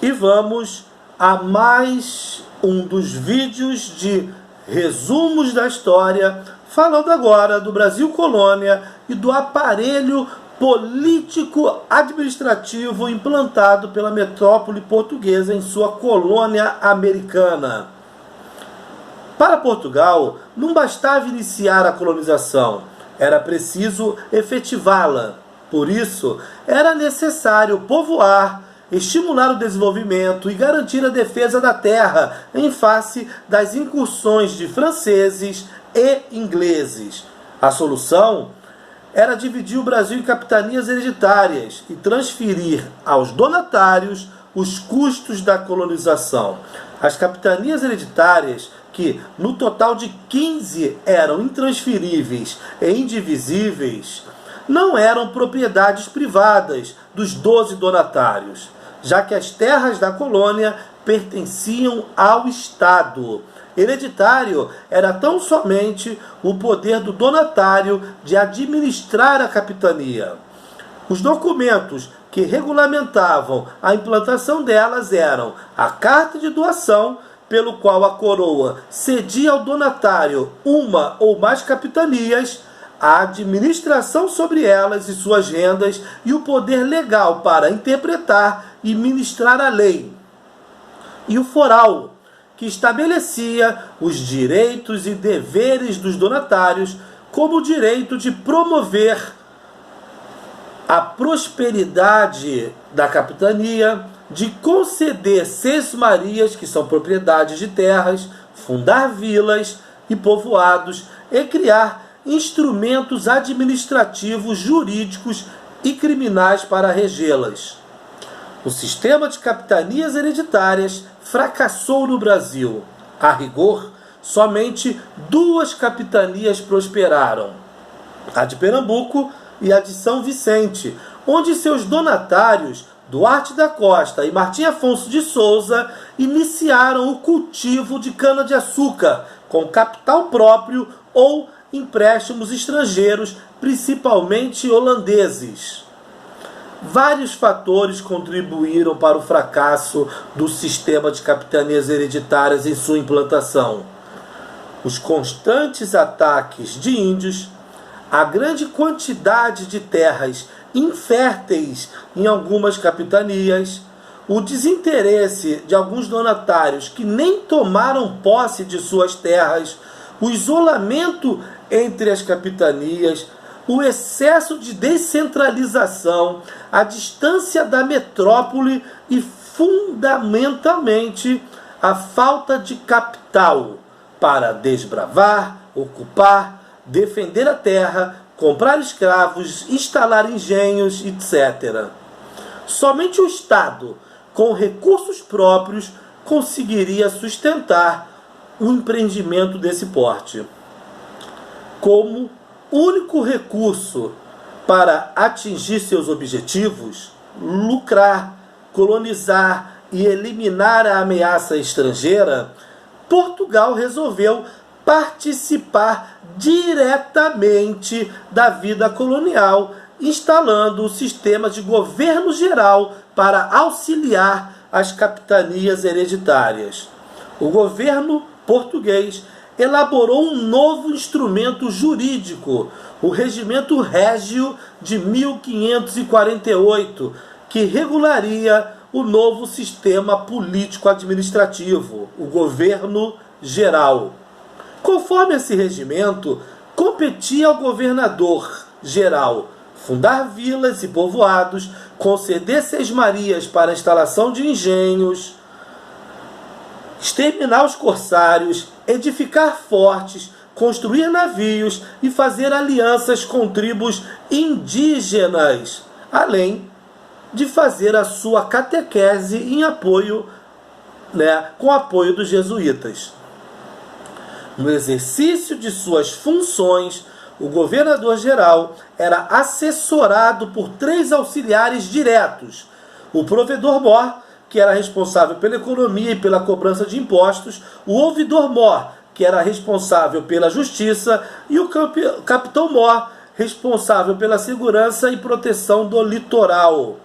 E vamos a mais um dos vídeos de resumos da história, falando agora do Brasil colônia e do aparelho político-administrativo implantado pela metrópole portuguesa em sua colônia americana. Para Portugal, não bastava iniciar a colonização, era preciso efetivá-la. Por isso, era necessário povoar, estimular o desenvolvimento e garantir a defesa da terra em face das incursões de franceses e ingleses. A solução era dividir o Brasil em capitanias hereditárias e transferir aos donatários os custos da colonização. As capitanias hereditárias, que no total de 15 eram intransferíveis e indivisíveis, não eram propriedades privadas dos 12 donatários, já que as terras da colônia pertenciam ao Estado. Hereditário era tão somente o poder do donatário de administrar a capitania. Os documentos que regulamentavam a implantação delas eram a carta de doação, pelo qual a coroa cedia ao donatário uma ou mais capitanias, a administração sobre elas e suas rendas e o poder legal para interpretar e ministrar a lei, e o foral, que estabelecia os direitos e deveres dos donatários, como o direito de promover a prosperidade da capitania, de conceder sesmarias, que são propriedades de terras, fundar vilas e povoados e criar instrumentos administrativos, jurídicos e criminais para regê-las. O sistema de capitanias hereditárias fracassou no Brasil. A rigor, somente 2 capitanias prosperaram: a de Pernambuco e a de São Vicente, onde seus donatários, Duarte da Costa e Martim Afonso de Souza, iniciaram o cultivo de cana-de-açúcar com capital próprio ou empréstimos estrangeiros, principalmente holandeses. Vários fatores contribuíram para o fracasso do sistema de capitanias hereditárias em sua implantação. Os constantes ataques de índios, a grande quantidade de terras inférteis em algumas capitanias, o desinteresse de alguns donatários que nem tomaram posse de suas terras, o isolamento entre as capitanias, o excesso de descentralização, a distância da metrópole e, fundamentalmente, a falta de capital para desbravar, ocupar, defender a terra, comprar escravos, instalar engenhos, etc. Somente o Estado, com recursos próprios, conseguiria sustentar o empreendimento desse porte. Como único recurso para atingir seus objetivos, lucrar, colonizar e eliminar a ameaça estrangeira, Portugal resolveu participar diretamente da vida colonial, instalando o sistema de governo geral para auxiliar as capitanias hereditárias. O governo português elaborou um novo instrumento jurídico, o Regimento Régio de 1548, que regularia o novo sistema político-administrativo, o governo geral. Conforme esse regimento, competia ao governador geral fundar vilas e povoados, conceder sesmarias para a instalação de engenhos, exterminar os corsários, edificar fortes, construir navios e fazer alianças com tribos indígenas, além de fazer a sua catequese em apoio, com apoio dos jesuítas. No exercício de suas funções, o governador-geral era assessorado por 3 auxiliares diretos: o provedor-mor, que era responsável pela economia e pela cobrança de impostos, o ouvidor-mor, que era responsável pela justiça, e o capitão-mor, responsável pela segurança e proteção do litoral.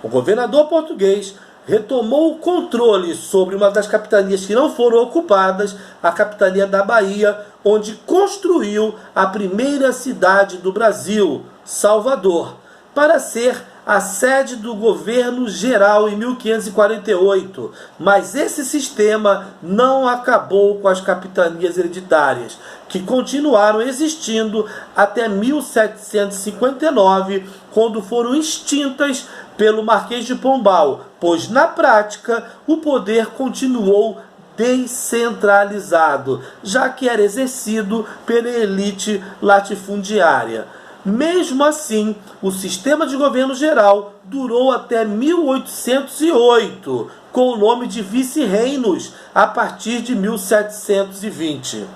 O governador português retomou o controle sobre uma das capitanias que não foram ocupadas, a capitania da Bahia, onde construiu a primeira cidade do Brasil, Salvador, para ser a sede do governo geral em 1548, mas esse sistema não acabou com as capitanias hereditárias, que continuaram existindo até 1759, quando foram extintas pelo Marquês de Pombal, pois na prática o poder continuou descentralizado, já que era exercido pela elite latifundiária. Mesmo assim, o sistema de governo geral durou até 1808, com o nome de vice-reinos, a partir de 1720.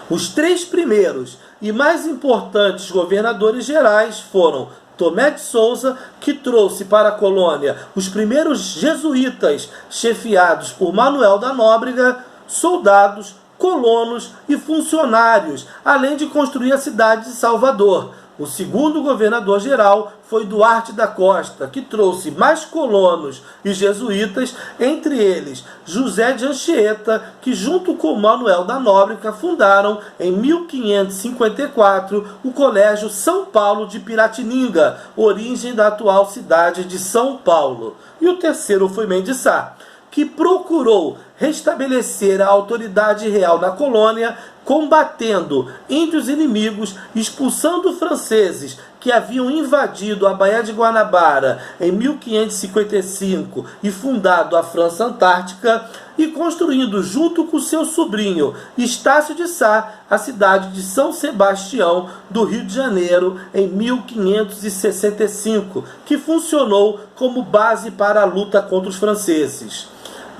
Os três primeiros e mais importantes governadores gerais foram Tomé de Souza, que trouxe para a colônia os primeiros jesuítas, chefiados por Manuel da Nóbrega, soldados, colonos e funcionários, além de construir a cidade de Salvador. O segundo governador-geral foi Duarte da Costa, que trouxe mais colonos e jesuítas, entre eles José de Anchieta, que junto com Manuel da Nóbrega fundaram em 1554 o Colégio São Paulo de Piratininga, origem da atual cidade de São Paulo. E o terceiro foi Mendes Sá, que procurou restabelecer a autoridade real na colônia, combatendo índios inimigos, expulsando franceses que haviam invadido a Baía de Guanabara em 1555 e fundado a França Antártica, e construindo junto com seu sobrinho Estácio de Sá a cidade de São Sebastião do Rio de Janeiro em 1565, que funcionou como base para a luta contra os franceses.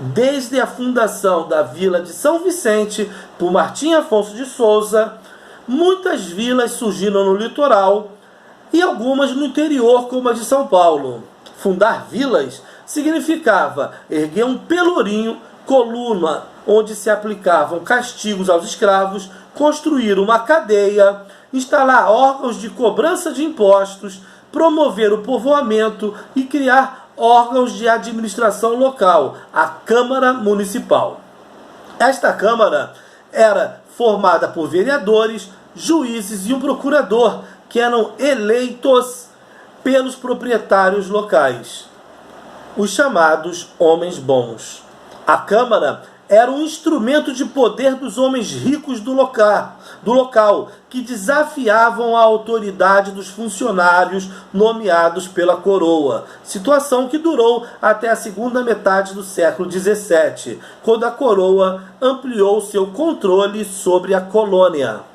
Desde a fundação da vila de São Vicente por Martim Afonso de Souza, muitas vilas surgiram no litoral e algumas no interior, como a de São Paulo. Fundar vilas significava erguer um pelourinho, coluna onde se aplicavam castigos aos escravos, construir uma cadeia, instalar órgãos de cobrança de impostos, promover o povoamento e criar órgãos de administração local, a Câmara Municipal. Esta Câmara era formada por vereadores, juízes e um procurador, que eram eleitos pelos proprietários locais, os chamados homens bons. A Câmara era um instrumento de poder dos homens ricos do local, que desafiavam a autoridade dos funcionários nomeados pela coroa, situação que durou até a segunda metade do século XVII, quando a coroa ampliou seu controle sobre a colônia.